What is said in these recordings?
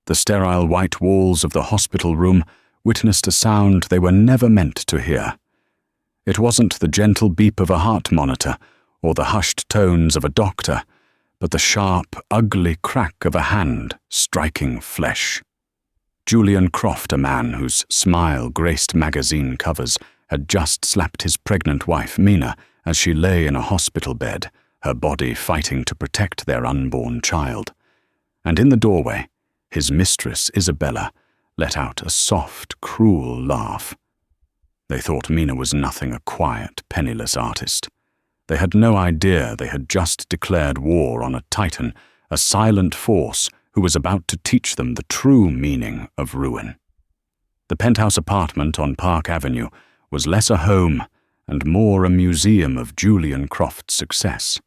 The sterile white walls of the hospital room witnessed a sound they were never meant to hear. It wasn't the gentle beep of a heart monitor or the hushed tones of a doctor, but the sharp, ugly crack of a hand striking flesh. Julian Croft, a man whose smile graced magazine covers, had just slapped his pregnant wife, Mina, as she lay in a hospital bed, her body fighting to protect their unborn child. And in the doorway, his mistress, Isabella, let out a soft, cruel laugh. They thought Mina was nothing, a quiet, penniless artist. They had no idea they had just declared war on a titan, a silent force who was about to teach them the true meaning of ruin. The penthouse apartment on Park Avenue was less a home and more a museum of Julian Croft's success.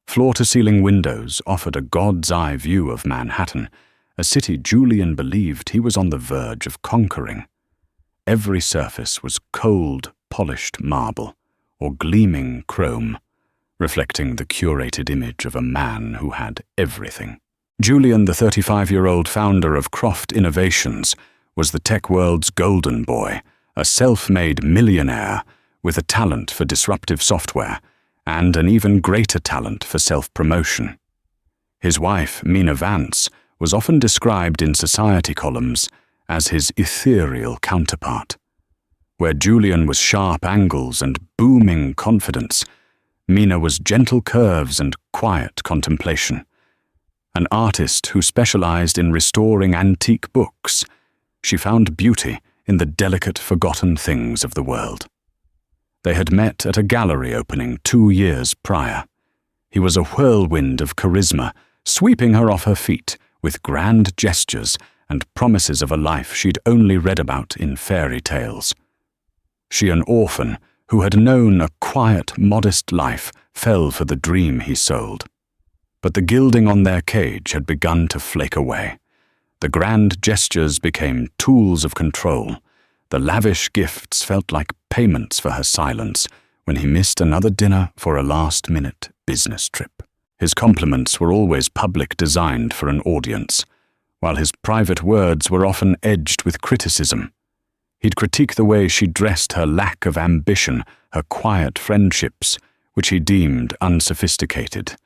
Floor-to-ceiling windows offered a god's-eye view of Manhattan, a city Julian believed he was on the verge of conquering. Every surface was cold, polished marble or gleaming chrome, reflecting the curated image of a man who had everything. Julian, the 35-year-old founder of Croft Innovations, was the tech world's golden boy, a self-made millionaire with a talent for disruptive software and an even greater talent for self-promotion. His wife, Mina Vance, was often described in society columns as his ethereal counterpart. Where Julian was sharp angles and booming confidence, Mina was gentle curves and quiet contemplation. An artist who specialized in restoring antique books, she found beauty in the delicate, forgotten things of the world. They had met at a gallery opening 2 years prior. He was a whirlwind of charisma, sweeping her off her feet with grand gestures and promises of a life she'd only read about in fairy tales. She, an orphan who had known a quiet, modest life, fell for the dream he sold. But the gilding on their cage had begun to flake away. The grand gestures became tools of control. The lavish gifts felt like payments for her silence when he missed another dinner for a last-minute business trip. His compliments were always public, designed for an audience, while his private words were often edged with criticism. He'd critique the way she dressed, her lack of ambition, her quiet friendships, which he deemed unsophisticated.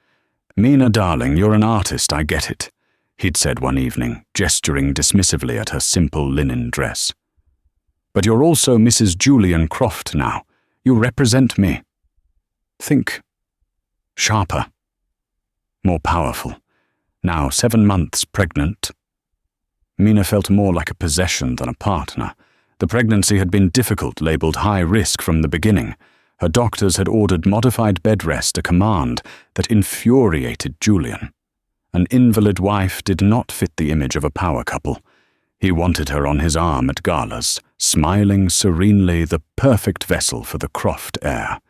"Mina, darling, you're an artist, I get it," he'd said one evening, gesturing dismissively at her simple linen dress. "But you're also Mrs. Julian Croft now. You represent me. Think sharper, more powerful. Now 7 months pregnant." Mina felt more like a possession than a partner. The pregnancy had been difficult, labeled high risk from the beginning. Her doctors had ordered modified bed rest, a command that infuriated Julian. An invalid wife did not fit the image of a power couple. He wanted her on his arm at galas, smiling serenely, the perfect vessel for the Croft heir.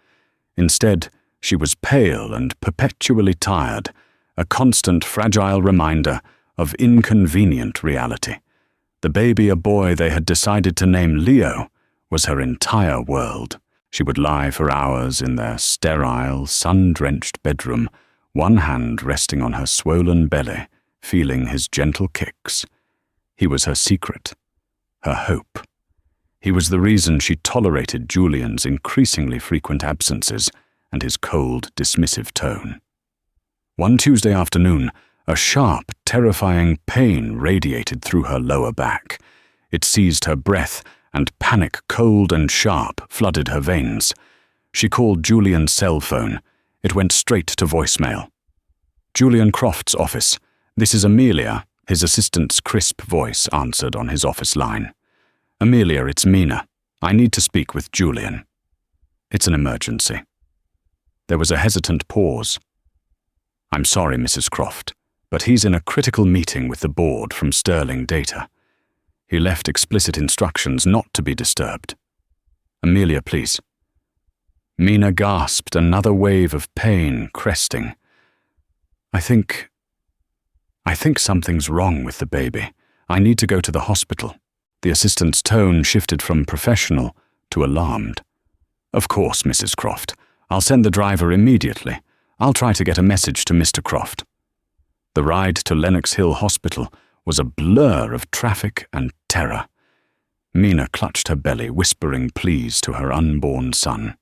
Instead, she was pale and perpetually tired, a constant fragile reminder of inconvenient reality. The baby, a boy they had decided to name Leo, was her entire world. She would lie for hours in their sterile, sun-drenched bedroom, one hand resting on her swollen belly, feeling his gentle kicks. He was her secret, her hope. He was the reason she tolerated Julian's increasingly frequent absences and his cold, dismissive tone. One Tuesday afternoon, a sharp, terrifying pain radiated through her lower back. It seized her breath, and panic, cold and sharp, flooded her veins. She called Julian's cell phone. It went straight to voicemail. "Julian Croft's office. This is Amelia," his assistant's crisp voice answered on his office line. "Amelia, it's Mina. I need to speak with Julian. It's an emergency." There was a hesitant pause. "I'm sorry, Mrs. Croft, but he's in a critical meeting with the board from Sterling Data. He left explicit instructions not to be disturbed. Amelia, please." Mina gasped, another wave of pain cresting. I think something's wrong with the baby. I need to go to the hospital." The assistant's tone shifted from professional to alarmed. "Of course, Mrs. Croft. I'll send the driver immediately. I'll try to get a message to Mr. Croft." The ride to Lenox Hill Hospital was a blur of traffic and terror. Mina clutched her belly, whispering pleas to her unborn son.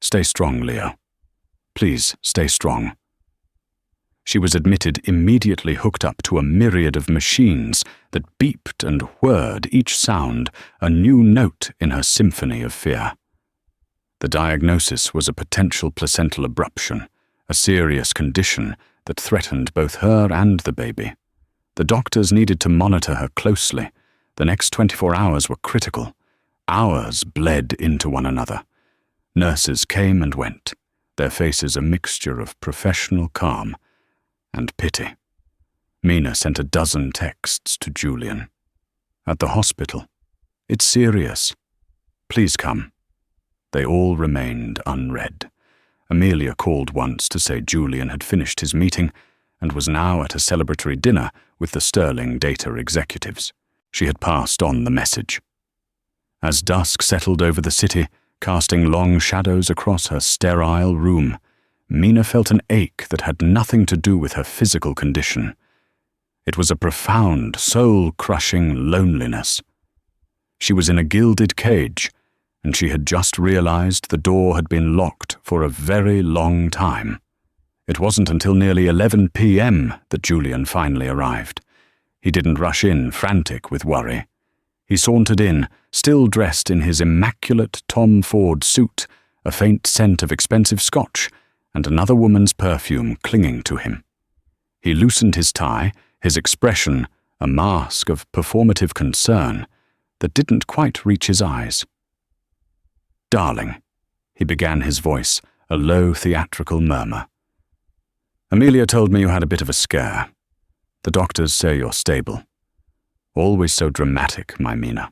"Stay strong, Leo. Please, stay strong." She was admitted, immediately hooked up to a myriad of machines that beeped and whirred, each sound a new note in her symphony of fear. The diagnosis was a potential placental abruption, a serious condition that threatened both her and the baby. The doctors needed to monitor her closely. The next 24 hours were critical. Hours bled into one another. Nurses came and went, their faces a mixture of professional calm and pity. Mina sent a dozen texts to Julian. "At the hospital. It's serious. Please come." They all remained unread. Amelia called once to say Julian had finished his meeting and was now at a celebratory dinner with the sterling data executives. She had passed on the message. As dusk settled over the city, casting long shadows across her sterile room, Mina felt an ache that had nothing to do with her physical condition. It was a profound, soul-crushing loneliness. She was in a gilded cage, and she had just realized the door had been locked for a very long time. It wasn't until nearly 11 p.m. that Julian finally arrived. He didn't rush in, frantic with worry. He sauntered in, still dressed in his immaculate Tom Ford suit, a faint scent of expensive scotch, and another woman's perfume clinging to him. He loosened his tie, his expression a mask of performative concern that didn't quite reach his eyes. "Darling," he began, his voice a low theatrical murmur. "Amelia told me you had a bit of a scare. The doctors say you're stable. Always so dramatic, my Mina."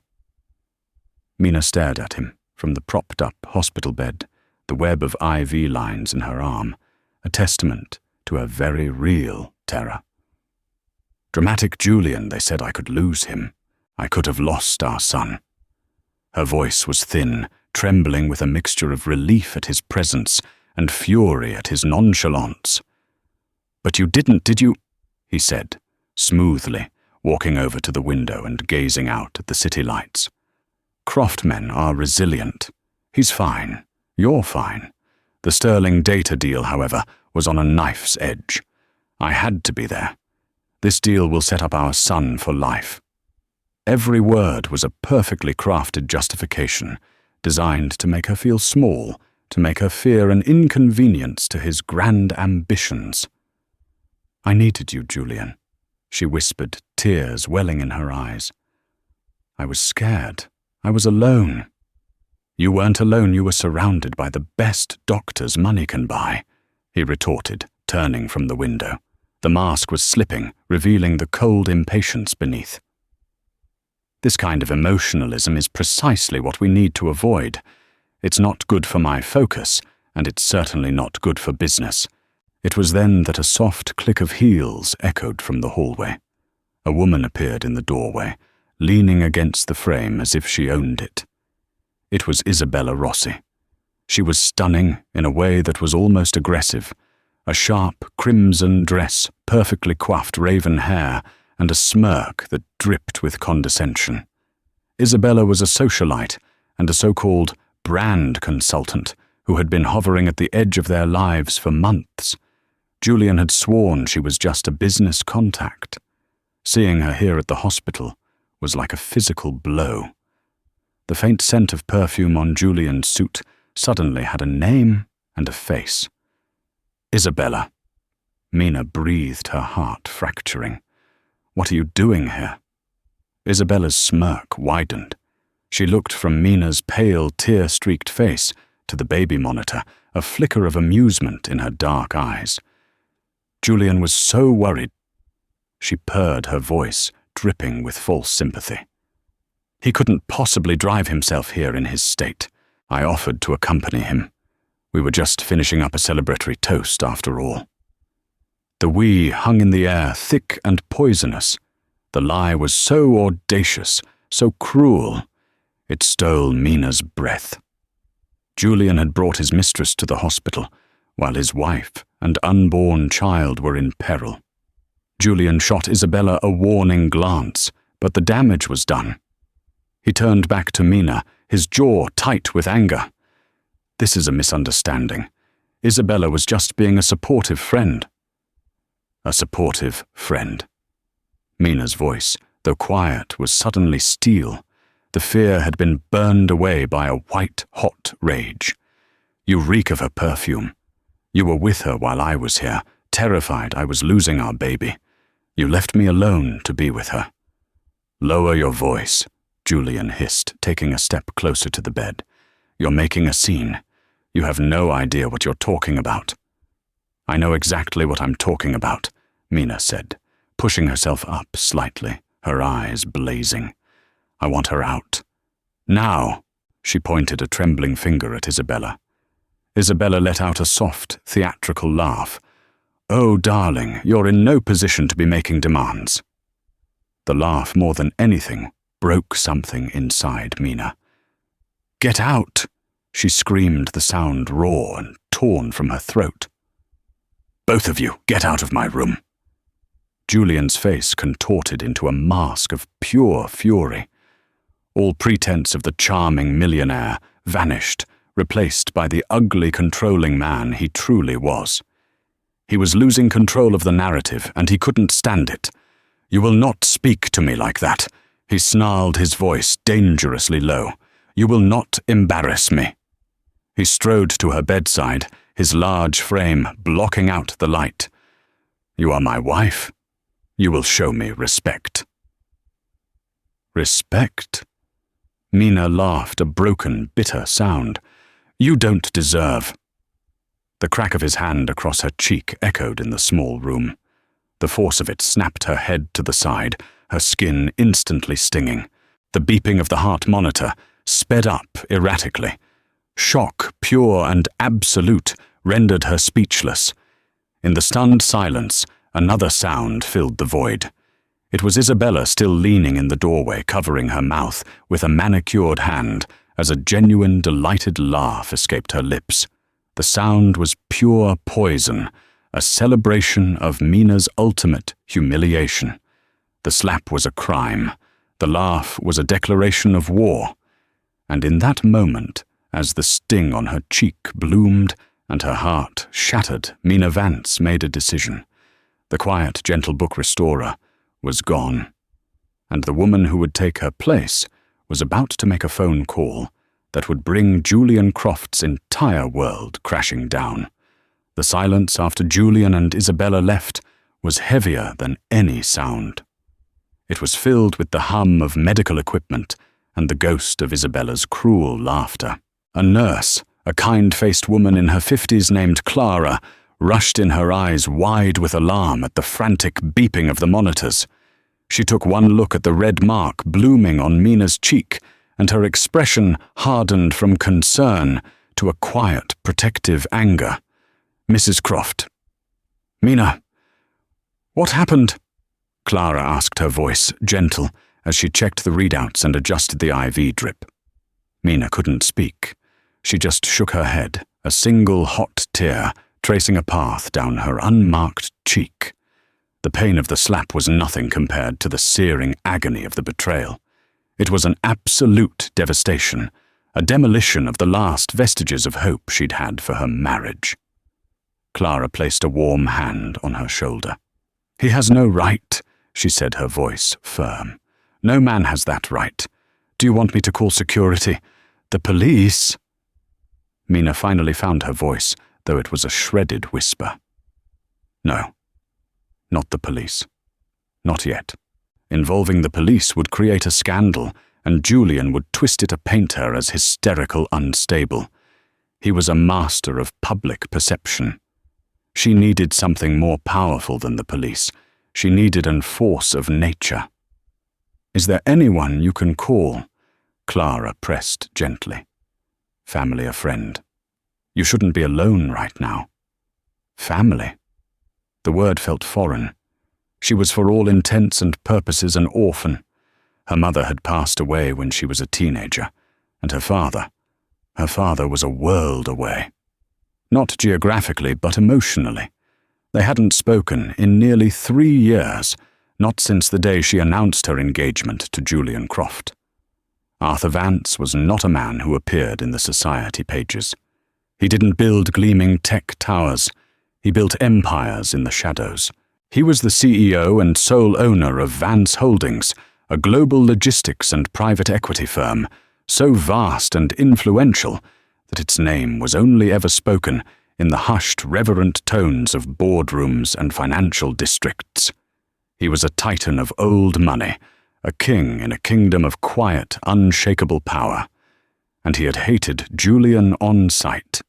Mina stared at him from the propped-up hospital bed, the web of IV lines in her arm, a testament to her very real terror. "Dramatic Julian, they said I could lose him. I could have lost our son." Her voice was thin, trembling with a mixture of relief at his presence and fury at his nonchalance. "But you didn't, did you?" he said, smoothly, walking over to the window and gazing out at the city lights. "Croft men are resilient. He's fine. You're fine. The sterling data deal, however, was on a knife's edge. I had to be there. This deal will set up our son for life." Every word was a perfectly crafted justification, designed to make her feel small, to make her fear an inconvenience to his grand ambitions. "I needed you, Julian," she whispered, tears welling in her eyes. "I was scared. I was alone." "You weren't alone, you were surrounded by the best doctors money can buy," he retorted, turning from the window. The mask was slipping, revealing the cold impatience beneath. "This kind of emotionalism is precisely what we need to avoid. It's not good for my focus, and it's certainly not good for business." It was then that a soft click of heels echoed from the hallway. A woman appeared in the doorway, leaning against the frame as if she owned it. It was Isabella Rossi. She was stunning in a way that was almost aggressive. A sharp crimson dress, perfectly coiffed raven hair, and a smirk that dripped with condescension. Isabella was a socialite and a so-called brand consultant who had been hovering at the edge of their lives for months. Julian had sworn she was just a business contact. Seeing her here at the hospital was like a physical blow. The faint scent of perfume on Julian's suit suddenly had a name and a face. "Isabella." Mina breathed, her heart fracturing. "What are you doing here?" Isabella's smirk widened. She looked from Mina's pale, tear-streaked face to the baby monitor, a flicker of amusement in her dark eyes. Julian was so worried. She purred, her voice dripping with false sympathy. "He couldn't possibly drive himself here in his state. I offered to accompany him. We were just finishing up a celebratory toast, after all." The "we" hung in the air, thick and poisonous. The lie was so audacious, so cruel. It stole Mina's breath. Julian had brought his mistress to the hospital, while his wife and unborn child were in peril. Julian shot Isabella a warning glance, but the damage was done. He turned back to Mina, his jaw tight with anger. This is a misunderstanding. Isabella was just being a supportive friend. A supportive friend. Mina's voice, though quiet, was suddenly steel. The fear had been burned away by a white-hot rage. You reek of her perfume. You were with her while I was here, terrified I was losing our baby. You left me alone to be with her. Lower your voice, Julian hissed, taking a step closer to the bed. You're making a scene. You have no idea what you're talking about. I know exactly what I'm talking about, Mina said, pushing herself up slightly, her eyes blazing. I want her out. Now, she pointed a trembling finger at Isabella. Isabella let out a soft, theatrical laugh. Oh, darling, you're in no position to be making demands. The laugh, more than anything, broke something inside Mina. Get out, she screamed, the sound raw and torn from her throat. Both of you, get out of my room. Julian's face contorted into a mask of pure fury. All pretense of the charming millionaire vanished, replaced by the ugly, controlling man he truly was. He was losing control of the narrative, and he couldn't stand it. You will not speak to me like that, he snarled, his voice dangerously low. You will not embarrass me. He strode to her bedside, his large frame blocking out the light. You are my wife. You will show me respect. Respect? Mina laughed, a broken, bitter sound. You don't deserve. The crack of his hand across her cheek echoed in the small room. The force of it snapped her head to the side, her skin instantly stinging. The beeping of the heart monitor sped up erratically. Shock, pure and absolute, rendered her speechless. In the stunned silence, another sound filled the void. It was Isabella still leaning in the doorway, covering her mouth with a manicured hand, as a genuine, delighted laugh escaped her lips. The sound was pure poison, a celebration of Mina's ultimate humiliation. The slap was a crime. The laugh was a declaration of war. And in that moment, as the sting on her cheek bloomed and her heart shattered, Mina Vance made a decision. The quiet, gentle book restorer was gone, and the woman who would take her place was about to make a phone call that would bring Julian Croft's entire world crashing down. The silence after Julian and Isabella left was heavier than any sound. It was filled with the hum of medical equipment and the ghost of Isabella's cruel laughter. A nurse, a kind-faced woman in her 50s named Clara, rushed in, her eyes wide with alarm at the frantic beeping of the monitors. She took one look at the red mark blooming on Mina's cheek, and her expression hardened from concern to a quiet, protective anger. Mrs. Croft. Mina, what happened? Clara asked, her voice gentle, as she checked the readouts and adjusted the IV drip. Mina couldn't speak. She just shook her head, a single hot tear tracing a path down her unmarked cheek. The pain of the slap was nothing compared to the searing agony of the betrayal. It was an absolute devastation, a demolition of the last vestiges of hope she'd had for her marriage. Clara placed a warm hand on her shoulder. He has no right, she said, her voice firm. No man has that right. Do you want me to call security? The police? Mina finally found her voice, though it was a shredded whisper. No, not the police. Not yet. Involving the police would create a scandal, and Julian would twist it to paint her as hysterical unstable. He was a master of public perception. She needed something more powerful than the police. She needed a force of nature. Is there anyone you can call? Clara pressed gently. Family or friend. You shouldn't be alone right now. Family. The word felt foreign. She was for all intents and purposes an orphan. Her mother had passed away when she was a teenager, and her father was a world away. Not geographically, but emotionally. They hadn't spoken in nearly 3 years, not since the day she announced her engagement to Julian Croft. Arthur Vance was not a man who appeared in the society pages. He didn't build gleaming tech towers. He built empires in the shadows. He was the CEO and sole owner of Vance Holdings, a global logistics and private equity firm, so vast and influential that its name was only ever spoken in the hushed, reverent tones of boardrooms and financial districts. He was a titan of old money, a king in a kingdom of quiet, unshakable power. And he had hated Julian on sight.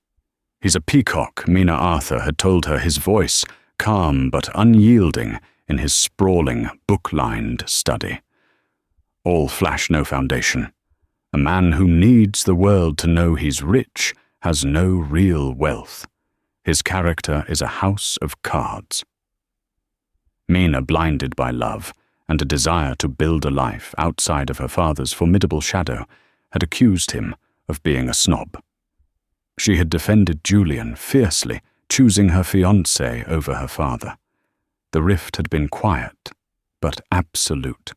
He's a peacock, Mina Arthur had told her, his voice calm but unyielding in his sprawling, book-lined study. All flash, no foundation. A man who needs the world to know he's rich has no real wealth. His character is a house of cards. Mina, blinded by love and a desire to build a life outside of her father's formidable shadow, had accused him of being a snob. She had defended Julian fiercely, choosing her fiancé over her father. The rift had been quiet, but absolute.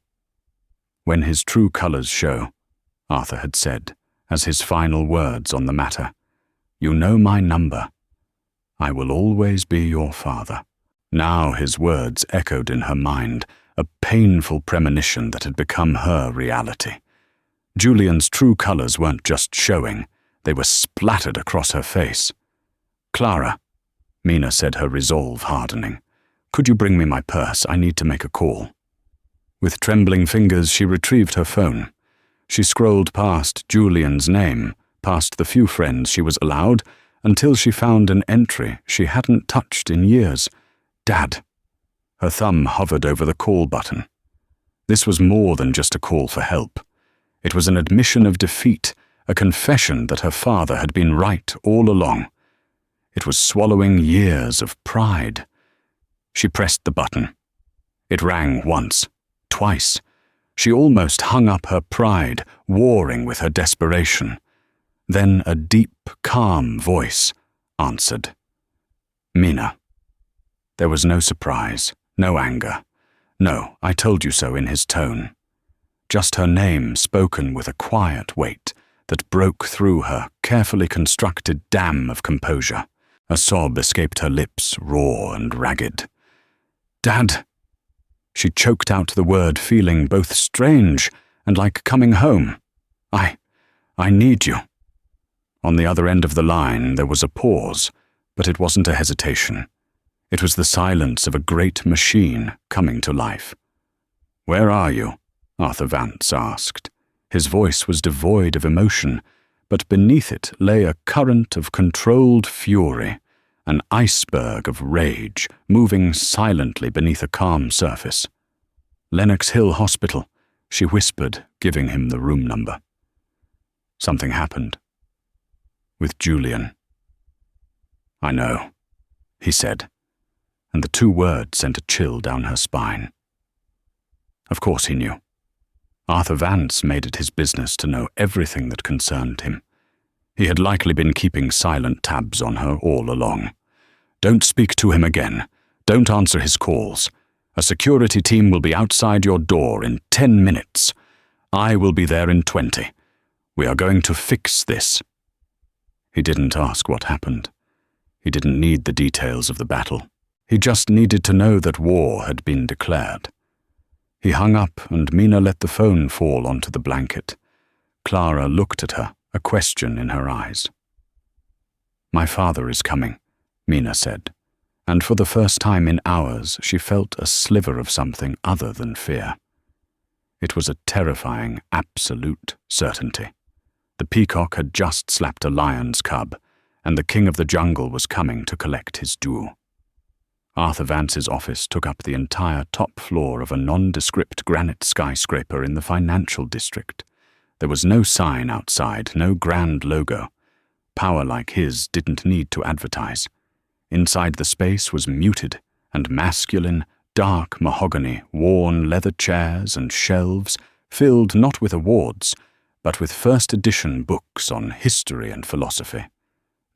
When his true colors show, Arthur had said, as his final words on the matter, "You know my number. I will always be your father." Now his words echoed in her mind, a painful premonition that had become her reality. Julian's true colors weren't just showing, they were splattered across her face. "Clara," Mina said, her resolve hardening, "could you bring me my purse? I need to make a call." With trembling fingers she retrieved her phone. She scrolled past Julian's name, past the few friends she was allowed, until she found an entry she hadn't touched in years. Dad. Her thumb hovered over the call button. This was more than just a call for help. It was an admission of defeat, a confession that her father had been right all along. It was swallowing years of pride. She pressed the button. It rang once, twice. She almost hung up her pride, warring with her desperation. Then a deep, calm voice answered. "Mina." There was no surprise, no anger. "No, I told you so" in his tone. Just her name spoken with a quiet weight that broke through her carefully constructed dam of composure. A sob escaped her lips, raw and ragged. "Dad!" She choked out the word, feeling both strange and like coming home. I need you." On the other end of the line there was a pause, but it wasn't a hesitation. It was the silence of a great machine coming to life. "Where are you?" Arthur Vance asked. His voice was devoid of emotion, but beneath it lay a current of controlled fury, an iceberg of rage moving silently beneath a calm surface. "Lenox Hill Hospital," she whispered, giving him the room number. Something happened. With Julian. "I know," he said, and the two words sent a chill down her spine. Of course he knew. Arthur Vance made it his business to know everything that concerned him. He had likely been keeping silent tabs on her all along. "Don't speak to him again. Don't answer his calls. A security team will be outside your door in 10 minutes. I will be there in 20. We are going to fix this." He didn't ask what happened. He didn't need the details of the battle. He just needed to know that war had been declared. He hung up and Mina let the phone fall onto the blanket. Clara looked at her, a question in her eyes. "My father is coming," Mina said, and for the first time in hours she felt a sliver of something other than fear. It was a terrifying, absolute certainty. The peacock had just slapped a lion's cub, and the king of the jungle was coming to collect his due. Arthur Vance's office took up the entire top floor of a nondescript granite skyscraper in the financial district. There was no sign outside, no grand logo. Power like his didn't need to advertise. Inside the space was muted and masculine, dark mahogany, worn leather chairs and shelves filled not with awards, but with first edition books on history and philosophy.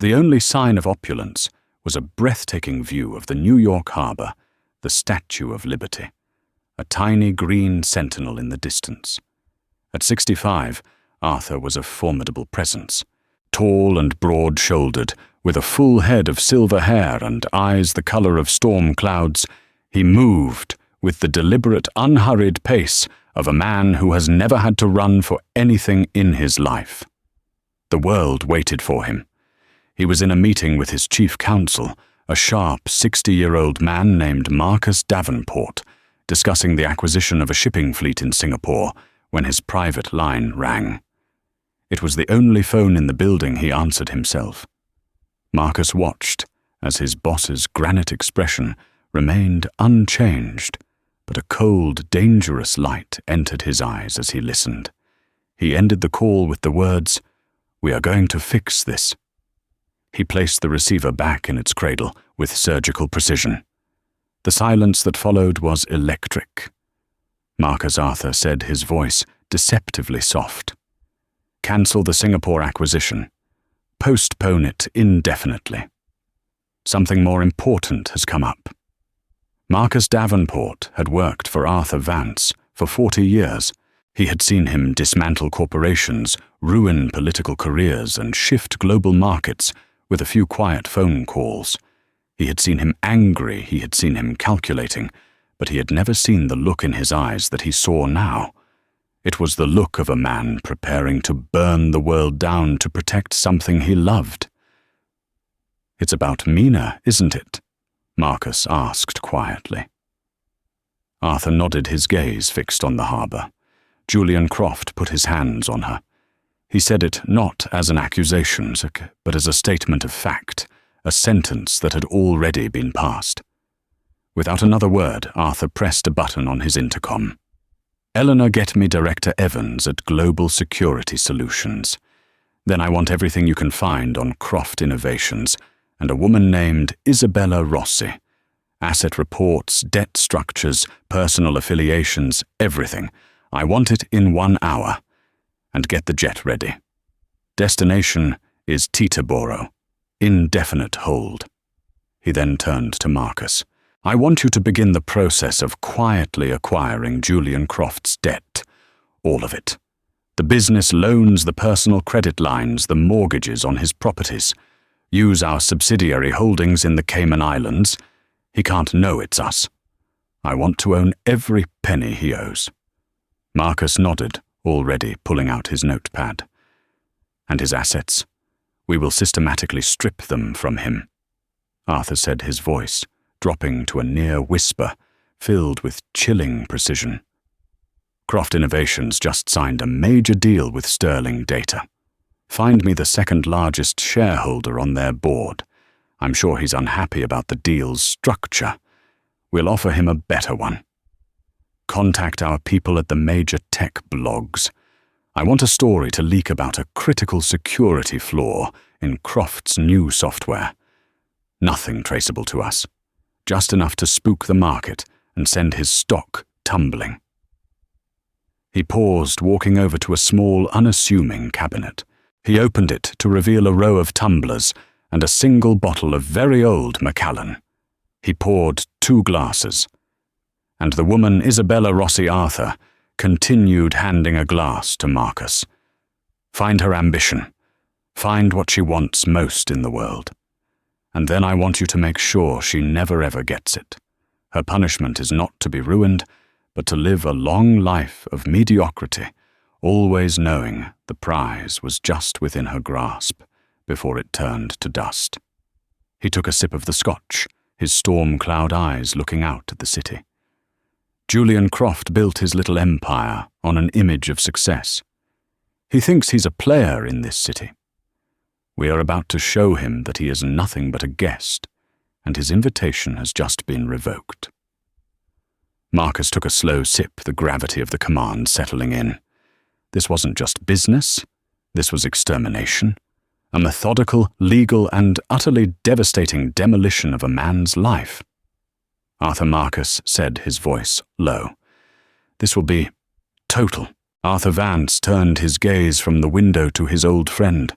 The only sign of opulence was a breathtaking view of the New York harbor, the Statue of Liberty, a tiny green sentinel in the distance. At 65, Arthur was a formidable presence. Tall and broad-shouldered, with a full head of silver hair and eyes the color of storm clouds, he moved with the deliberate, unhurried pace of a man who has never had to run for anything in his life. The world waited for him. He was in a meeting with his chief counsel, a sharp 60-year-old man named Marcus Davenport, discussing the acquisition of a shipping fleet in Singapore when his private line rang. It was the only phone in the building he answered himself. Marcus watched as his boss's granite expression remained unchanged, but a cold, dangerous light entered his eyes as he listened. He ended the call with the words, "We are going to fix this." He placed the receiver back in its cradle with surgical precision. The silence that followed was electric. Marcus Arthur said, his voice deceptively soft. "Cancel the Singapore acquisition. Postpone it indefinitely. Something more important has come up." Marcus Davenport had worked for Arthur Vance for 40 years. He had seen him dismantle corporations, ruin political careers, and shift global markets with a few quiet phone calls. He had seen him angry, he had seen him calculating, but he had never seen the look in his eyes that he saw now. It was the look of a man preparing to burn the world down to protect something he loved. "It's about Mina, isn't it?" Marcus asked quietly. Arthur nodded, his gaze fixed on the harbor. Julian Croft put his hands on her. He said it not as an accusation, but as a statement of fact, a sentence that had already been passed. Without another word, Arthur pressed a button on his intercom. "Eleanor, get me Director Evans at Global Security Solutions. Then I want everything you can find on Croft Innovations and a woman named Isabella Rossi. Asset reports, debt structures, personal affiliations, everything. I want it in 1 hour. And get the jet ready. Destination is Teterboro. Indefinite hold." He then turned to Marcus. "I want you to begin the process of quietly acquiring Julian Croft's debt. All of it. The business loans, the personal credit lines, the mortgages on his properties. Use our subsidiary holdings in the Cayman Islands. He can't know it's us. I want to own every penny he owes." Marcus nodded, already pulling out his notepad. "And his assets? We will systematically strip them from him," Arthur said, his voice dropping to a near whisper, filled with chilling precision. "Croft Innovations just signed a major deal with Sterling Data. Find me the second largest shareholder on their board. I'm sure he's unhappy about the deal's structure. We'll offer him a better one. Contact our people at the major tech blogs. I want a story to leak about a critical security flaw in Croft's new software. Nothing traceable to us. Just enough to spook the market and send his stock tumbling." He paused, walking over to a small, unassuming cabinet. He opened it to reveal a row of tumblers and a single bottle of very old Macallan. He poured 2 glasses. And the woman Isabella Rossi Arthur continued handing a glass to Marcus. "Find her ambition. Find what she wants most in the world. And then I want you to make sure she never ever gets it. Her punishment is not to be ruined, but to live a long life of mediocrity, always knowing the prize was just within her grasp before it turned to dust." He took a sip of the scotch, his storm cloud eyes looking out at the city. Julian Croft built his little empire on an image of success. He thinks he's a player in this city. We are about to show him that he is nothing but a guest, and his invitation has just been revoked. Marcus took a slow sip, the gravity of the command settling in. This wasn't just business, this was extermination, a methodical, legal, and utterly devastating demolition of a man's life. Arthur Marcus said, his voice low. "This will be total." Arthur Vance turned his gaze from the window to his old friend.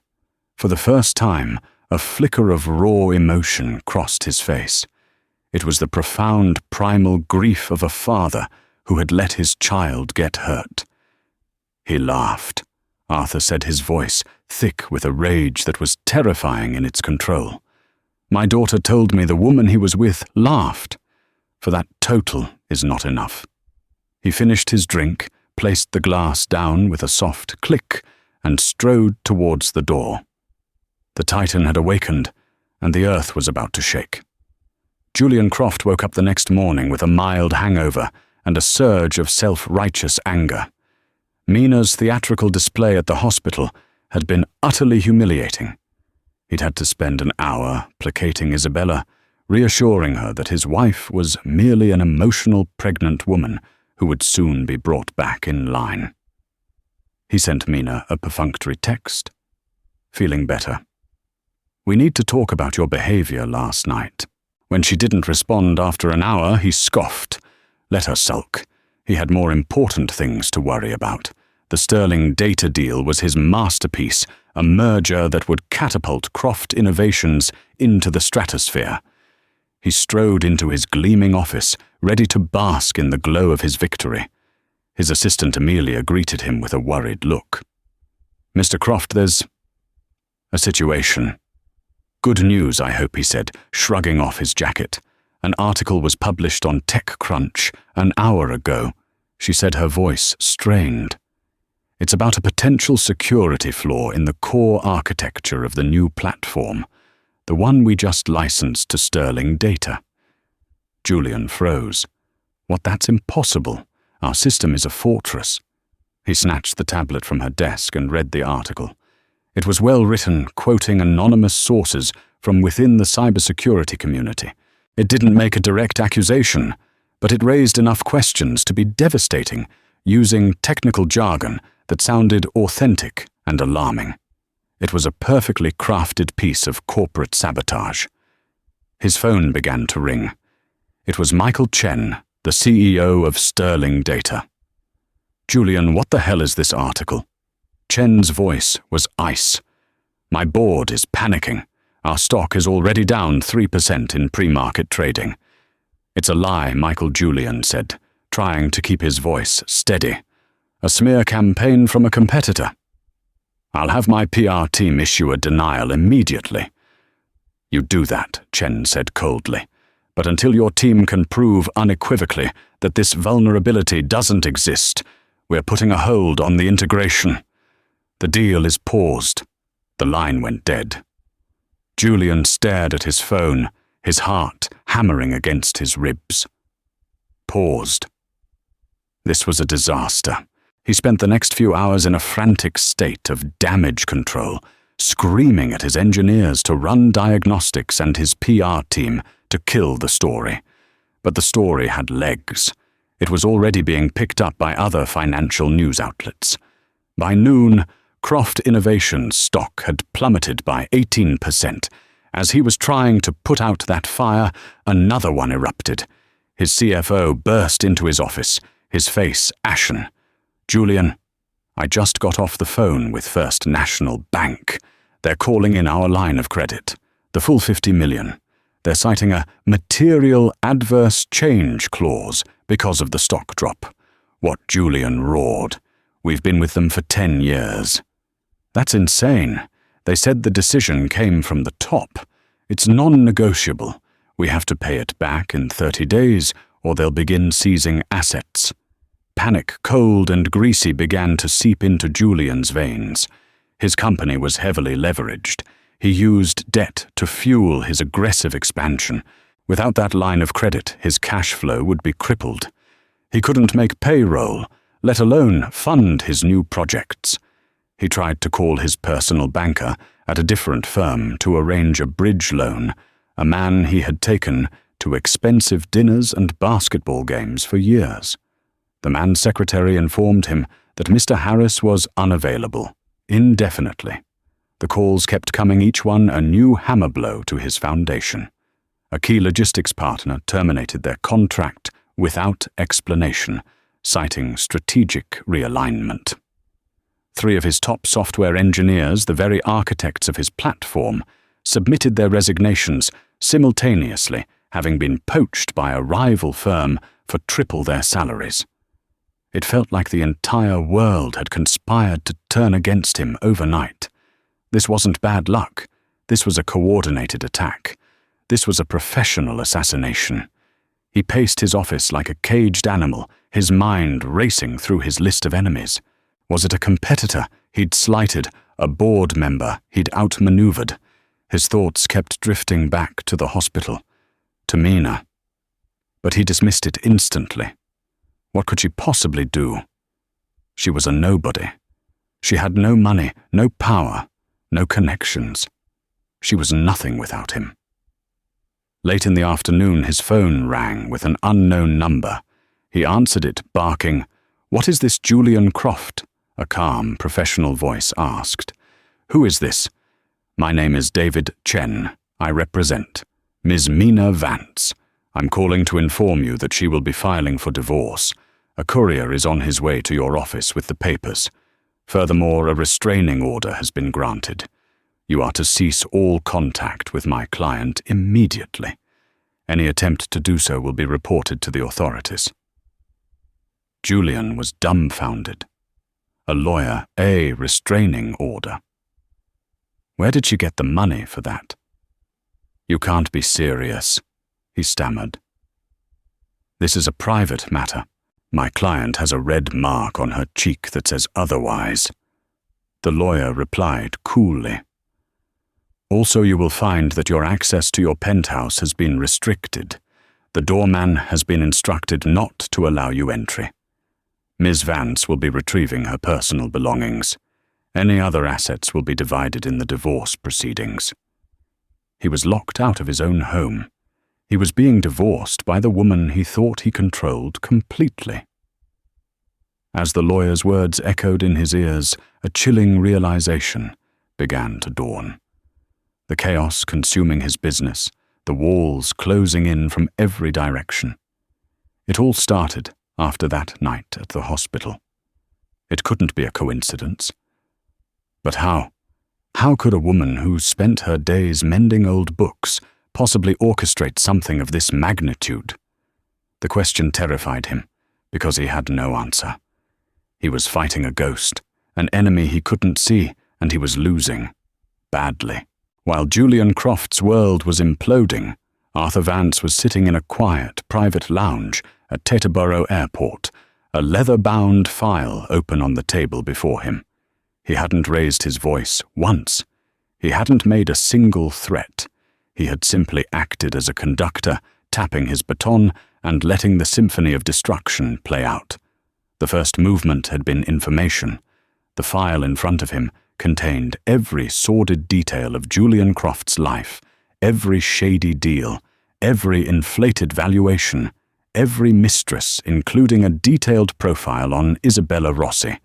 For the first time, A flicker of raw emotion crossed his face. It was the profound primal grief of a father who had let his child get hurt. He laughed. Arthur said, his voice thick with a rage that was terrifying in its control. My daughter told me the woman he was with laughed. For that total is not enough. He finished his drink, placed the glass down with a soft click, and strode towards the door. The Titan had awakened, and the earth was about to shake. Julian Croft woke up the next morning with a mild hangover and a surge of self-righteous anger. Mina's theatrical display at the hospital had been utterly humiliating. He'd had to spend an hour placating Isabella, reassuring her that his wife was merely an emotional pregnant woman who would soon be brought back in line. He sent Mina a perfunctory text. Feeling better. We need to talk about your behavior last night. When she didn't respond after an hour, he scoffed. Let her sulk. He had more important things to worry about. The Sterling data deal was his masterpiece, a merger that would catapult Croft Innovations into the stratosphere. He strode into his gleaming office, ready to bask in the glow of his victory. His assistant Amelia greeted him with a worried look. Mr. Croft, there's a situation. Good news, I hope, he said, shrugging off his jacket. An article was published on TechCrunch an hour ago. She said, her voice strained. It's about a potential security flaw in the core architecture of the new platform, the one we just licensed to Sterling Data. Julian froze. What, that's impossible. Our system is a fortress. He snatched the tablet from her desk and read the article. It was well written, quoting anonymous sources from within the cybersecurity community. It didn't make a direct accusation, but it raised enough questions to be devastating, using technical jargon that sounded authentic and alarming. It was a perfectly crafted piece of corporate sabotage. His phone began to ring. It was Michael Chen, the CEO of Sterling Data. Julian, what the hell is this article? Chen's voice was ice. My board is panicking. Our stock is already down 3% in pre-market trading. It's a lie, Michael Julian said, trying to keep his voice steady. A smear campaign from a competitor. I'll have my PR team issue a denial immediately. You do that, Chen said coldly. But until your team can prove unequivocally that this vulnerability doesn't exist, we're putting a hold on the integration. The deal is paused. The line went dead. Julian stared at his phone, his heart hammering against his ribs. Paused. This was a disaster. He spent the next few hours in a frantic state of damage control, screaming at his engineers to run diagnostics and his PR team to kill the story. But the story had legs. It was already being picked up by other financial news outlets. By noon, Croft Innovations stock had plummeted by 18%. As he was trying to put out that fire, another one erupted. His CFO burst into his office, his face ashen. Julian, I just got off the phone with First National Bank. They're calling in our line of credit, the full 50 million. They're citing a material adverse change clause because of the stock drop. What Julian roared. We've been with them for 10 years. That's insane. They said the decision came from the top. It's non-negotiable. We have to pay it back in 30 days, or they'll begin seizing assets. Panic, cold and greasy, began to seep into Julian's veins. His company was heavily leveraged. He used debt to fuel his aggressive expansion. Without that line of credit, his cash flow would be crippled. He couldn't make payroll, let alone fund his new projects. He tried to call his personal banker at a different firm to arrange a bridge loan, a man he had taken to expensive dinners and basketball games for years. The man's secretary informed him that Mr. Harris was unavailable, indefinitely. The calls kept coming, each one a new hammer blow to his foundation. A key logistics partner terminated their contract without explanation, citing strategic realignment. 3 of his top software engineers, the very architects of his platform, submitted their resignations simultaneously, having been poached by a rival firm for triple their salaries. It felt like the entire world had conspired to turn against him overnight. This wasn't bad luck. This was a coordinated attack. This was a professional assassination. He paced his office like a caged animal, his mind racing through his list of enemies. Was it a competitor he'd slighted, a board member he'd outmaneuvered? His thoughts kept drifting back to the hospital, to Mina. But he dismissed it instantly. What could she possibly do? She was a nobody. She had no money, no power, no connections. She was nothing without him. Late in the afternoon, his phone rang with an unknown number. He answered it, barking, "What is this Julian Croft?" A calm, professional voice asked. "Who is this?" "My name is David Chen. I represent Ms. Mina Vance. I'm calling to inform you that she will be filing for divorce. A courier is on his way to your office with the papers. Furthermore, a restraining order has been granted. You are to cease all contact with my client immediately. Any attempt to do so will be reported to the authorities." Julian was dumbfounded. A lawyer, a restraining order. Where did she get the money for that? "You can't be serious," he stammered. "This is a private matter. My client has a red mark on her cheek that says otherwise." The lawyer replied coolly. "Also, you will find that your access to your penthouse has been restricted. The doorman has been instructed not to allow you entry. Ms. Vance will be retrieving her personal belongings. Any other assets will be divided in the divorce proceedings." He was locked out of his own home. He was being divorced by the woman he thought he controlled completely. As the lawyer's words echoed in his ears, a chilling realization began to dawn. The chaos consuming his business, the walls closing in from every direction. It all started after that night at the hospital. It couldn't be a coincidence. But how? How could a woman who spent her days mending old books possibly orchestrate something of this magnitude? The question terrified him, because he had no answer. He was fighting a ghost, an enemy he couldn't see, and he was losing. Badly. While Julian Croft's world was imploding, Arthur Vance was sitting in a quiet, private lounge at Teterboro Airport, a leather-bound file open on the table before him. He hadn't raised his voice once. He hadn't made a single threat. He had simply acted as a conductor, tapping his baton and letting the symphony of destruction play out. The first movement had been information. The file in front of him contained every sordid detail of Julian Croft's life, every shady deal, every inflated valuation, every mistress, including a detailed profile on Isabella Rossi.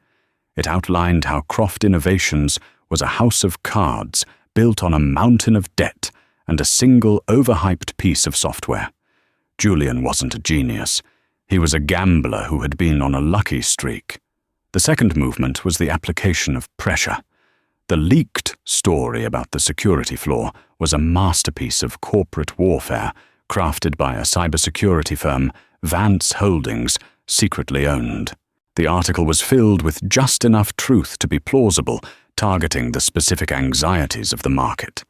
It outlined how Croft Innovations was a house of cards built on a mountain of debt and a single overhyped piece of software. Julian wasn't a genius. He was a gambler who had been on a lucky streak. The second movement was the application of pressure. The leaked story about the security flaw was a masterpiece of corporate warfare crafted by a cybersecurity firm, Vance Holdings, secretly owned. The article was filled with just enough truth to be plausible, targeting the specific anxieties of the market.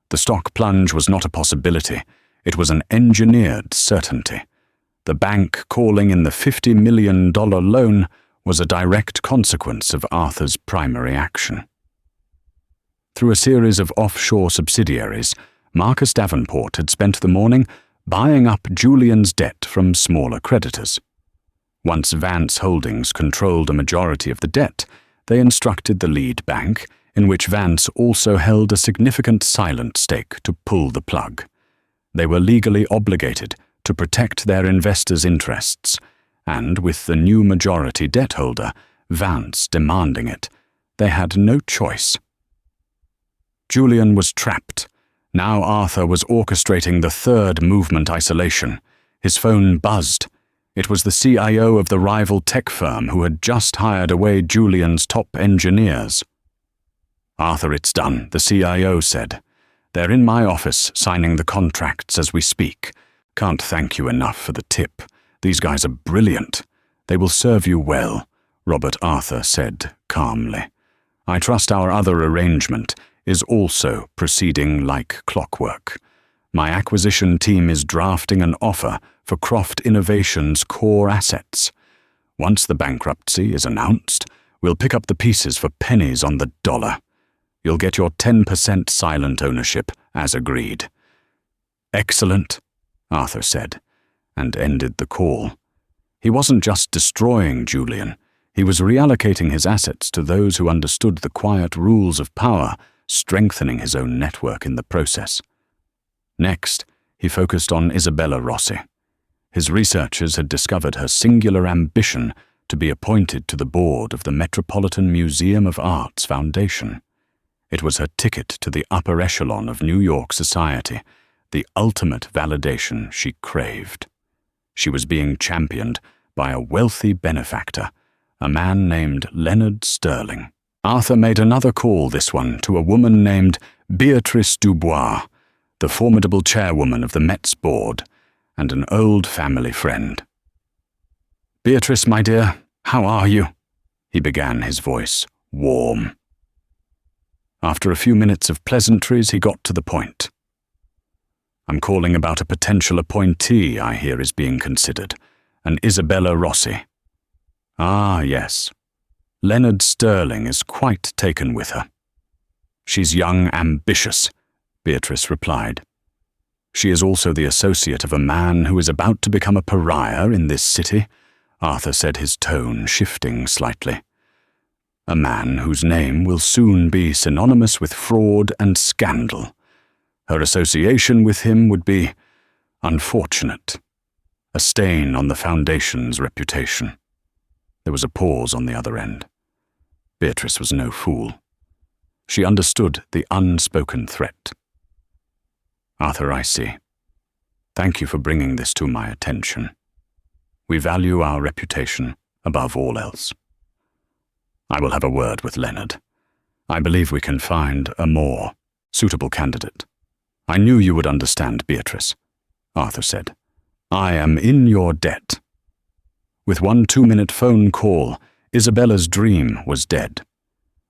The stock plunge was not a possibility. It was an engineered certainty. The bank calling in the $50 million loan was a direct consequence of Arthur's primary action. Through a series of offshore subsidiaries, Marcus Davenport had spent the morning buying up Julian's debt from smaller creditors. Once Vance Holdings controlled a majority of the debt, they instructed the lead bank, in which Vance also held a significant silent stake, to pull the plug. They were legally obligated to protect their investors' interests, and with the new majority debt holder, Vance, demanding it, they had no choice. Julian was trapped. Now Arthur was orchestrating the third movement isolation. His phone buzzed. It was the CIO of the rival tech firm who had just hired away Julian's top engineers. "Arthur, it's done," the CIO said. They're in my office signing the contracts as we speak. Can't thank you enough for the tip. These guys are brilliant. They will serve you well, Robert Arthur said calmly. I trust our other arrangement is also proceeding like clockwork. My acquisition team is drafting an offer for Croft Innovations' core assets. Once the bankruptcy is announced, we'll pick up the pieces for pennies on the dollar. You'll get your 10% silent ownership, as agreed. Excellent, Arthur said, and ended the call. He wasn't just destroying Julian. He was reallocating his assets to those who understood the quiet rules of power, strengthening his own network in the process. Next, he focused on Isabella Rossi. His researchers had discovered her singular ambition to be appointed to the board of the Metropolitan Museum of Art's Foundation. It was her ticket to the upper echelon of New York society, the ultimate validation she craved. She was being championed by a wealthy benefactor, a man named Leonard Sterling. Arthur made another call, this one to a woman named Beatrice Dubois, the formidable chairwoman of the Met's board, and an old family friend. "Beatrice, my dear, how are you?" he began, his voice warm. After a few minutes of pleasantries, he got to the point. "I'm calling about a potential appointee I hear is being considered, an Isabella Rossi." "Ah, yes. Leonard Sterling is quite taken with her." "She's young, ambitious," Beatrice replied. "She is also the associate of a man who is about to become a pariah in this city," Arthur said, his tone shifting slightly. "A man whose name will soon be synonymous with fraud and scandal. Her association with him would be unfortunate, a stain on the Foundation's reputation." There was a pause on the other end. Beatrice was no fool. She understood the unspoken threat. "Arthur, I see. Thank you for bringing this to my attention. We value our reputation above all else. I will have a word with Leonard. I believe we can find a more suitable candidate." "I knew you would understand, Beatrice," Arthur said. "I am in your debt." With one 2-minute phone call, Isabella's dream was dead.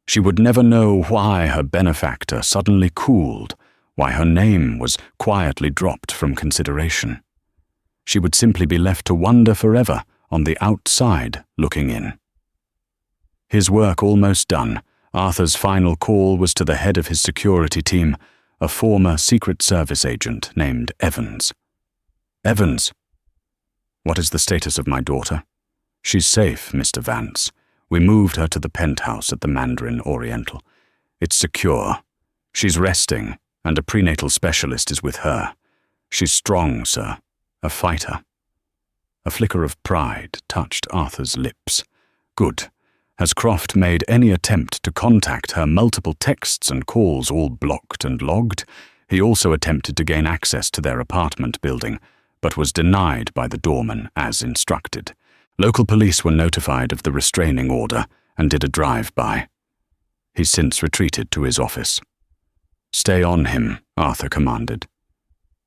She would never know why her benefactor suddenly cooled, why her name was quietly dropped from consideration. She would simply be left to wonder forever on the outside looking in. His work almost done, Arthur's final call was to the head of his security team, a former Secret Service agent named Evans. "Evans, what is the status of my daughter?" "She's safe, Mr. Vance. We moved her to the penthouse at the Mandarin Oriental. It's secure. She's resting, and a prenatal specialist is with her. She's strong, sir. A fighter." A flicker of pride touched Arthur's lips. "Good. Has Croft made any attempt to contact her? Multiple texts and calls, all blocked and logged. He also attempted to gain access to their apartment building, but was denied by the doorman as instructed. Local police were notified of the restraining order and did a drive-by. He's since retreated to his office." "Stay on him," Arthur commanded.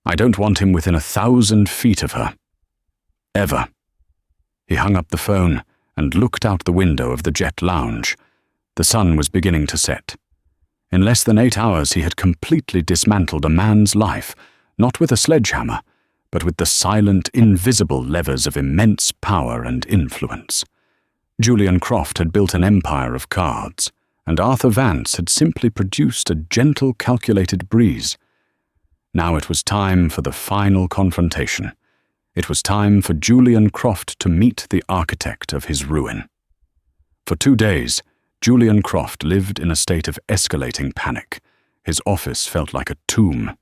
"I don't want him within 1,000 feet of her. Ever." He hung up the phone and looked out the window of the jet lounge. The sun was beginning to set. In less than 8 hours he had completely dismantled a man's life, not with a sledgehammer, but with the silent, invisible levers of immense power and influence. Julian Croft had built an empire of cards, and Arthur Vance had simply produced a gentle, calculated breeze. Now it was time for the final confrontation. It was time for Julian Croft to meet the architect of his ruin. For 2 days, Julian Croft lived in a state of escalating panic. His office felt like a tomb.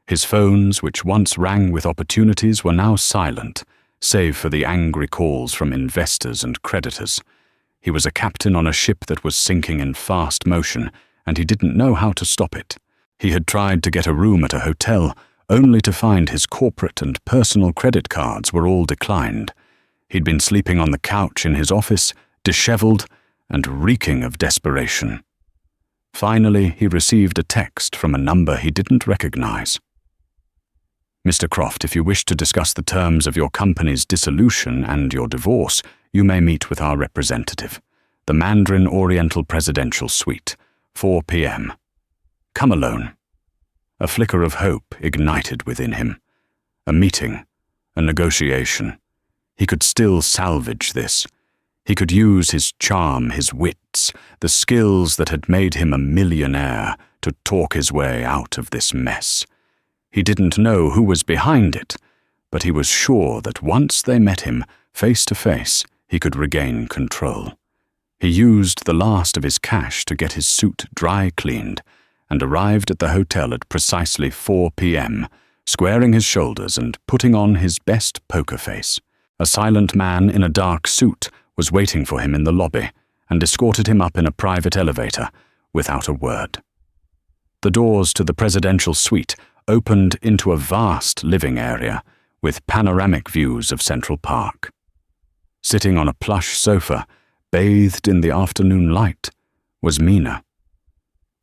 His phones, which once rang with opportunities, were now silent, save for the angry calls from investors and creditors. He was a captain on a ship that was sinking in fast motion, and he didn't know how to stop it. He had tried to get a room at a hotel, only to find his corporate and personal credit cards were all declined. He'd been sleeping on the couch in his office, disheveled and reeking of desperation. Finally, he received a text from a number he didn't recognize. "Mr. Croft, if you wish to discuss the terms of your company's dissolution and your divorce, you may meet with our representative. The Mandarin Oriental Presidential Suite, 4 p.m. Come alone." A flicker of hope ignited within him. A meeting, a negotiation. He could still salvage this. He could use his charm, his wits, the skills that had made him a millionaire to talk his way out of this mess. He didn't know who was behind it, but he was sure that once they met him face to face, he could regain control. He used the last of his cash to get his suit dry cleaned and arrived at the hotel at precisely 4 p.m., squaring his shoulders and putting on his best poker face. A silent man in a dark suit was waiting for him in the lobby and escorted him up in a private elevator without a word. The doors to the presidential suite opened into a vast living area with panoramic views of Central Park. Sitting on a plush sofa, bathed in the afternoon light, was Mina.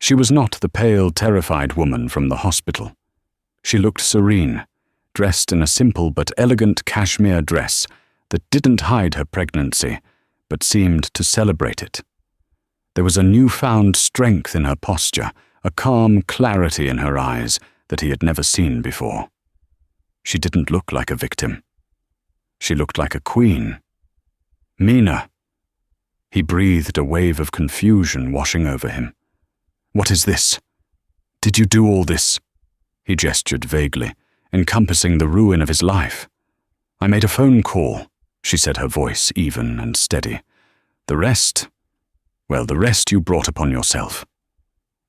She was not the pale, terrified woman from the hospital. She looked serene, dressed in a simple but elegant cashmere dress that didn't hide her pregnancy, but seemed to celebrate it. There was a newfound strength in her posture, a calm clarity in her eyes that he had never seen before. She didn't look like a victim. She looked like a queen. "Mina." He breathed a wave of confusion washing over him. "What is this? Did you do all this?" He gestured vaguely, encompassing the ruin of his life. "I made a phone call," she said, her voice even and steady. The rest you brought upon yourself."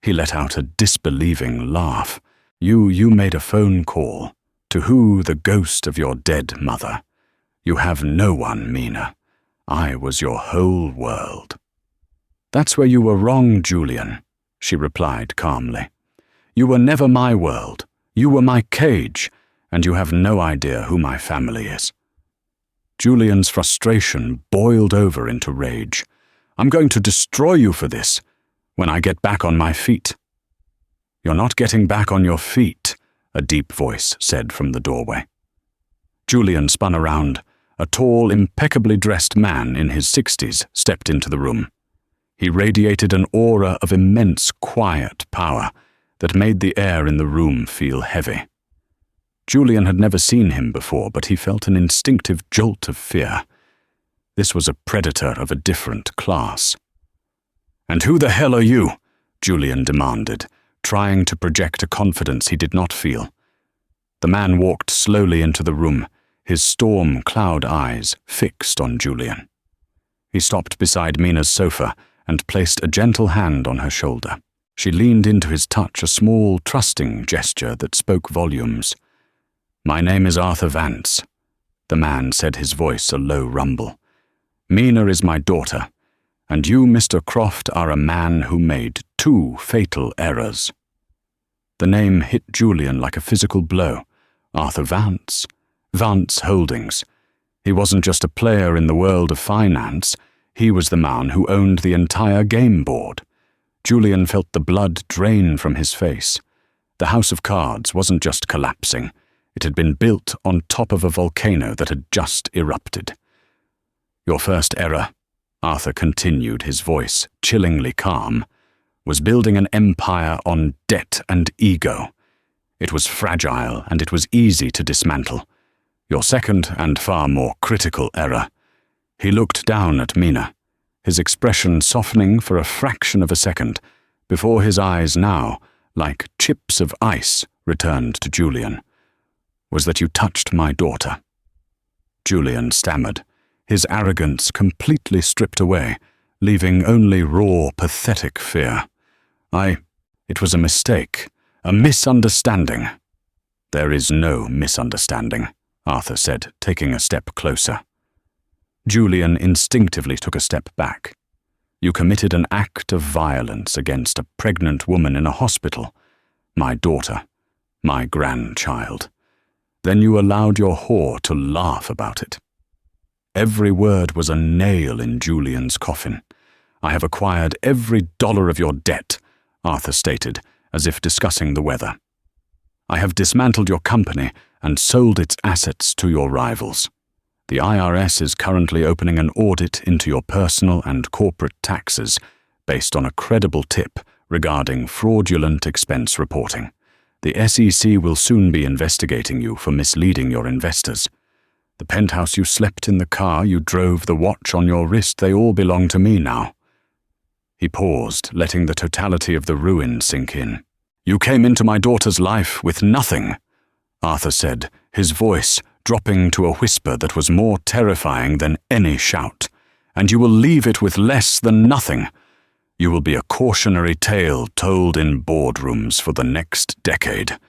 He let out a disbelieving laugh. You made a phone call. To who? The ghost of your dead mother. You have no one, Mina. I was your whole world." "That's where you were wrong, Julian," she replied calmly. "You were never my world. You were my cage, and you have no idea who my family is." Julian's frustration boiled over into rage. "I'm going to destroy you for this, when I get back on my feet." "You're not getting back on your feet," a deep voice said from the doorway. Julian spun around. A tall, impeccably dressed man in his 60s stepped into the room. He radiated an aura of immense, quiet power that made the air in the room feel heavy. Julian had never seen him before, but he felt an instinctive jolt of fear. This was a predator of a different class. "And who the hell are you?" Julian demanded, trying to project a confidence he did not feel. The man walked slowly into the room, his storm cloud eyes fixed on Julian. He stopped beside Mina's sofa and placed a gentle hand on her shoulder. She leaned into his touch, a small, trusting gesture that spoke volumes. "My name is Arthur Vance," the man said, his voice a low rumble. "Mina is my daughter, and you, Mr. Croft, are a man who made 2 fatal errors." The name hit Julian like a physical blow. Arthur Vance. Vance Holdings. He wasn't just a player in the world of finance, he was the man who owned the entire game board. Julian felt the blood drain from his face. The house of cards wasn't just collapsing, it had been built on top of a volcano that had just erupted. "Your first error," Arthur continued, his voice chillingly calm, "was building an empire on debt and ego. It was fragile and it was easy to dismantle. Your second and far more critical error." He looked down at Mina, his expression softening for a fraction of a second, before his eyes now, like chips of ice, returned to Julian. "Was that you touched my daughter." Julian stammered, his arrogance completely stripped away, leaving only raw, pathetic fear. It was a mistake, a misunderstanding." "There is no misunderstanding," Arthur said, taking a step closer. Julian instinctively took a step back. "You committed an act of violence against a pregnant woman in a hospital. My daughter, my grandchild. Then you allowed your whore to laugh about it." Every word was a nail in Julian's coffin. "I have acquired every dollar of your debt. Arthur stated, as if discussing the weather. "I have dismantled your company and sold its assets to your rivals. The IRS is currently opening an audit into your personal and corporate taxes based on a credible tip regarding fraudulent expense reporting. The SEC will soon be investigating you for misleading your investors. The penthouse you slept in, the car you drove, the watch on your wrist, they all belong to me now." He paused, letting the totality of the ruin sink in. "You came into my daughter's life with nothing," Arthur said, his voice dropping to a whisper that was more terrifying than any shout. "And you will leave it with less than nothing. You will be a cautionary tale told in boardrooms for the next decade.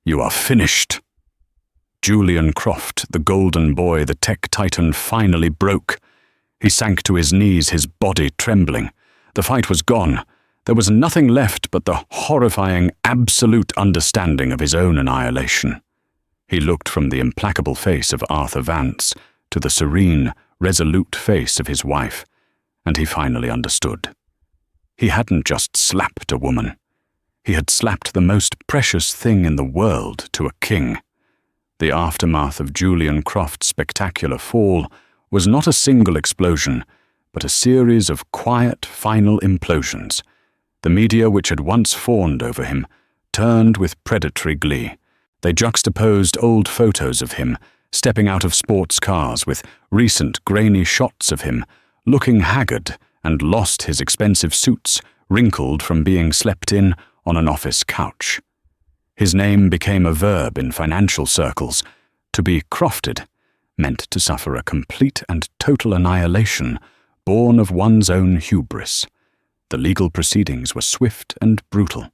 You are finished." Julian Croft, the golden boy the tech titan, finally broke. He sank to his knees, his body trembling. The fight was gone. There was nothing left but the horrifying, absolute understanding of his own annihilation. He looked from the implacable face of Arthur Vance to the serene, resolute face of his wife, and he finally understood. He hadn't just slapped a woman. He had slapped the most precious thing in the world to a king. The aftermath of Julian Croft's spectacular fall was not a single explosion, but a series of quiet, final implosions. The media, which had once fawned over him, turned with predatory glee. They juxtaposed old photos of him, stepping out of sports cars, with recent grainy shots of him, looking haggard and lost his expensive suits, wrinkled from being slept in on an office couch. His name became a verb in financial circles. To be crofted meant to suffer a complete and total annihilation, born of one's own hubris. The legal proceedings were swift and brutal.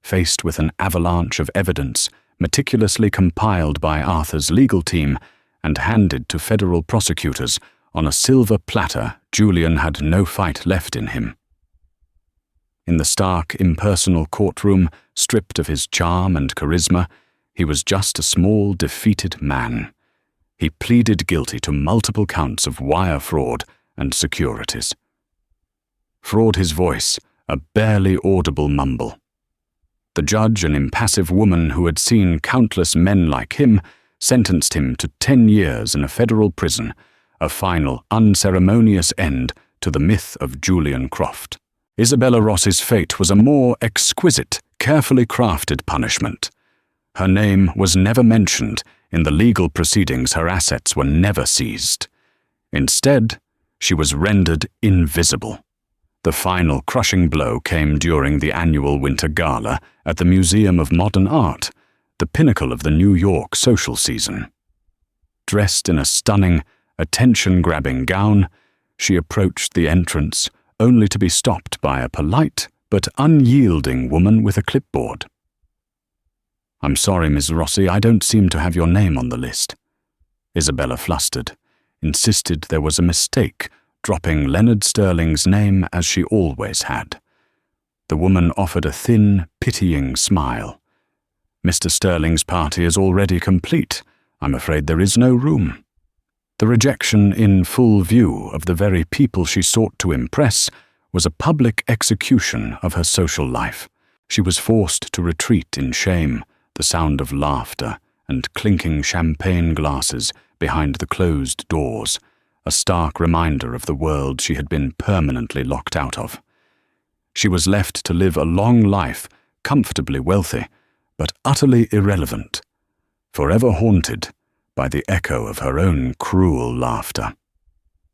Faced with an avalanche of evidence meticulously compiled by Arthur's legal team and handed to federal prosecutors on a silver platter, Julian had no fight left in him. In the stark, impersonal courtroom, stripped of his charm and charisma, he was just a small, defeated man. He pleaded guilty to multiple counts of wire fraud and securities. Fraud, his voice, a barely audible mumble. The judge, an impassive woman who had seen countless men like him, sentenced him to 10 years in a federal prison, a final, unceremonious end to the myth of Julian Croft. Isabella Ross's fate was a more exquisite, carefully crafted punishment. Her name was never mentioned in the legal proceedings. Her assets were never seized. Instead, she was rendered invisible. The final crushing blow came during the annual Winter Gala at the Museum of Modern Art, the pinnacle of the New York social season. Dressed in a stunning, attention-grabbing gown, she approached the entrance, only to be stopped by a polite but unyielding woman with a clipboard. "I'm sorry, Ms. Rossi, I don't seem to have your name on the list." Isabella flustered, insisted there was a mistake, dropping Leonard Sterling's name as she always had. The woman offered a thin, pitying smile. "Mr. Sterling's party is already complete. I'm afraid there is no room." The rejection in full view of the very people she sought to impress was a public execution of her social life. She was forced to retreat in shame, the sound of laughter and clinking champagne glasses behind the closed doors, a stark reminder of the world she had been permanently locked out of. She was left to live a long life, comfortably wealthy, but utterly irrelevant, forever haunted by the echo of her own cruel laughter.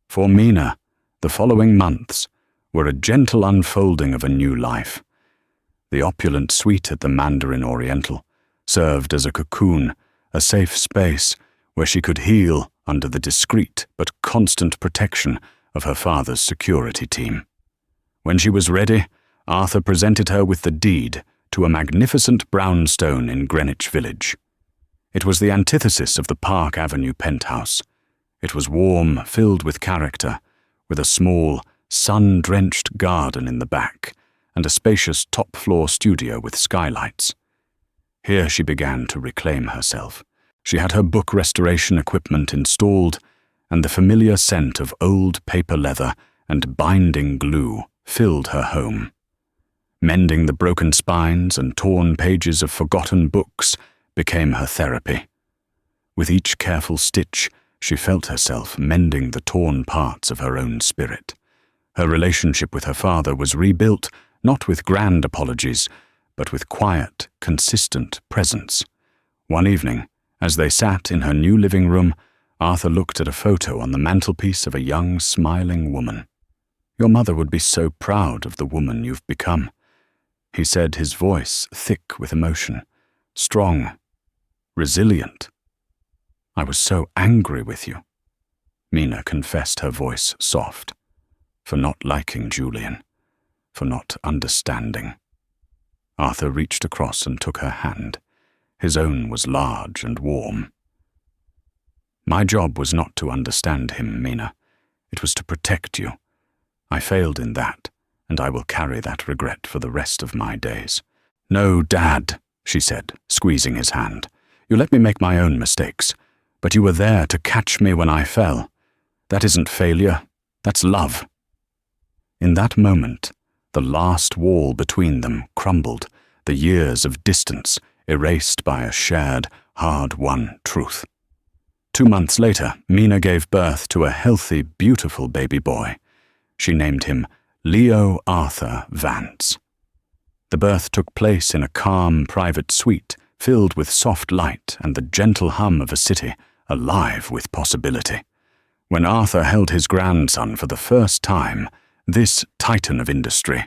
For Mina, the following months were a gentle unfolding of a new life. The opulent suite at the Mandarin Oriental served as a cocoon, a safe space where she could heal under the discreet but constant protection of her father's security team. When she was ready, Arthur presented her with the deed to a magnificent brownstone in Greenwich Village. It was the antithesis of the Park Avenue penthouse. It was warm, filled with character, with a small, sun-drenched garden in the back and a spacious top-floor studio with skylights. Here she began to reclaim herself. She had her book restoration equipment installed, and the familiar scent of old paper leather and binding glue filled her home. Mending the broken spines and torn pages of forgotten books became her therapy. With each careful stitch, she felt herself mending the torn parts of her own spirit. Her relationship with her father was rebuilt, not with grand apologies, but with quiet, consistent presence. One evening, as they sat in her new living room, Arthur looked at a photo on the mantelpiece of a young, smiling woman. "Your mother would be so proud of the woman you've become," he said, his voice thick with emotion. "Strong, resilient. I was so angry with you." Mina confessed, her voice soft, for not liking Julian, for not understanding. Arthur reached across and took her hand. His own was large and warm. "My job was not to understand him, Mina. It was to protect you. I failed in that, and I will carry that regret for the rest of my days." "No, Dad," she said, squeezing his hand. "You let me make my own mistakes, but you were there to catch me when I fell. That isn't failure, that's love." In that moment, the last wall between them crumbled, the years of distance erased by a shared, hard-won truth. 2 months later, Mina gave birth to a healthy, beautiful baby boy. She named him Leo Arthur Vance. The birth took place in a calm, private suite filled with soft light and the gentle hum of a city alive with possibility. When Arthur held his grandson for the first time, this titan of industry,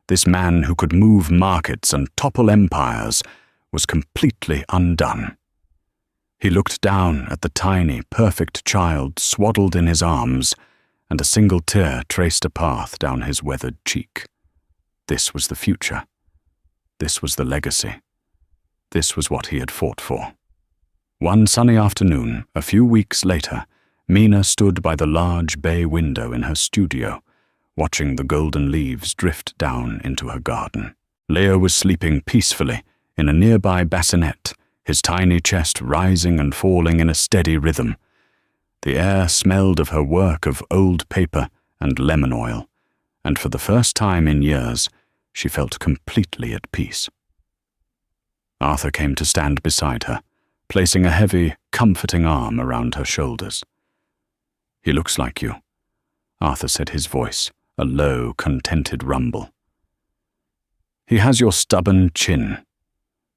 this man who could move markets and topple empires, was completely undone. He looked down at the tiny, perfect child swaddled in his arms, and a single tear traced a path down his weathered cheek. This was the future. This was the legacy. This was what he had fought for. One sunny afternoon, a few weeks later, Mina stood by the large bay window in her studio, watching the golden leaves drift down into her garden. Leo was sleeping peacefully in a nearby bassinet, his tiny chest rising and falling in a steady rhythm. The air smelled of her work of old paper and lemon oil, and for the first time in years, she felt completely at peace. Arthur came to stand beside her, placing a heavy, comforting arm around her shoulders. "He looks like you," Arthur said, his voice a low, contented rumble. "He has your stubborn chin,"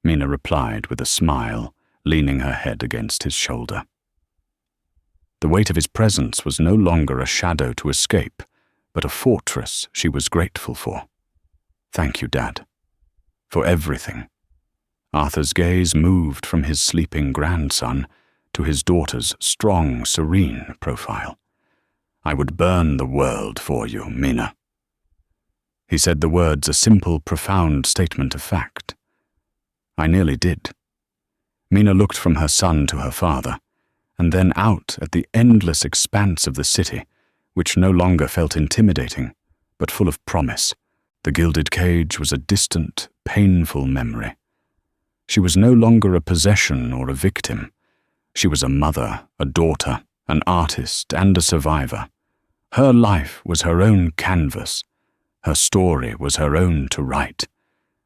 Mina replied with a smile, leaning her head against his shoulder. The weight of his presence was no longer a shadow to escape, but a fortress she was grateful for. "Thank you, Dad, for everything." Arthur's gaze moved from his sleeping grandson to his daughter's strong, serene profile. "I would burn the world for you, Mina." He said the words a simple, profound statement of fact. I nearly did. Mina looked from her son to her father, and then out at the endless expanse of the city, which no longer felt intimidating, but full of promise. The gilded cage was a distant, painful memory. She was no longer a possession or a victim. She was a mother, a daughter, an artist, and a survivor. Her life was her own canvas. Her story was her own to write.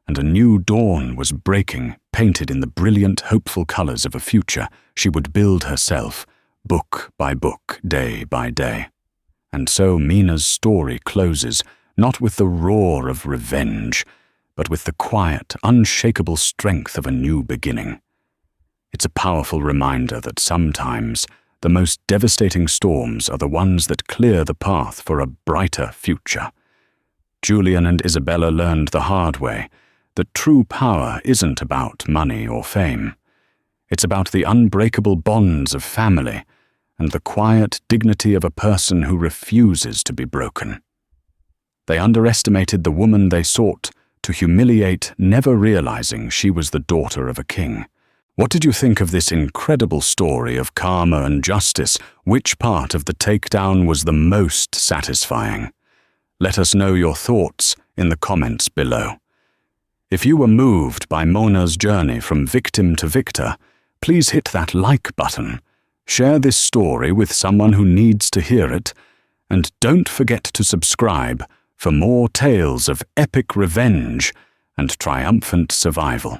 And a new dawn was breaking, painted in the brilliant, hopeful colors of a future she would build herself, book by book, day by day. And so Mina's story closes, not with the roar of revenge, but with the quiet, unshakable strength of a new beginning. It's a powerful reminder that sometimes the most devastating storms are the ones that clear the path for a brighter future. Julian and Isabella learned the hard way that true power isn't about money or fame. It's about the unbreakable bonds of family and the quiet dignity of a person who refuses to be broken. They underestimated the woman they sought to humiliate, never realizing she was the daughter of a king. What did you think of this incredible story of karma and justice? Which part of the takedown was the most satisfying? Let us know your thoughts in the comments below. If you were moved by Mona's journey from victim to victor, please hit that like button, share this story with someone who needs to hear it, and don't forget to subscribe for more tales of epic revenge and triumphant survival.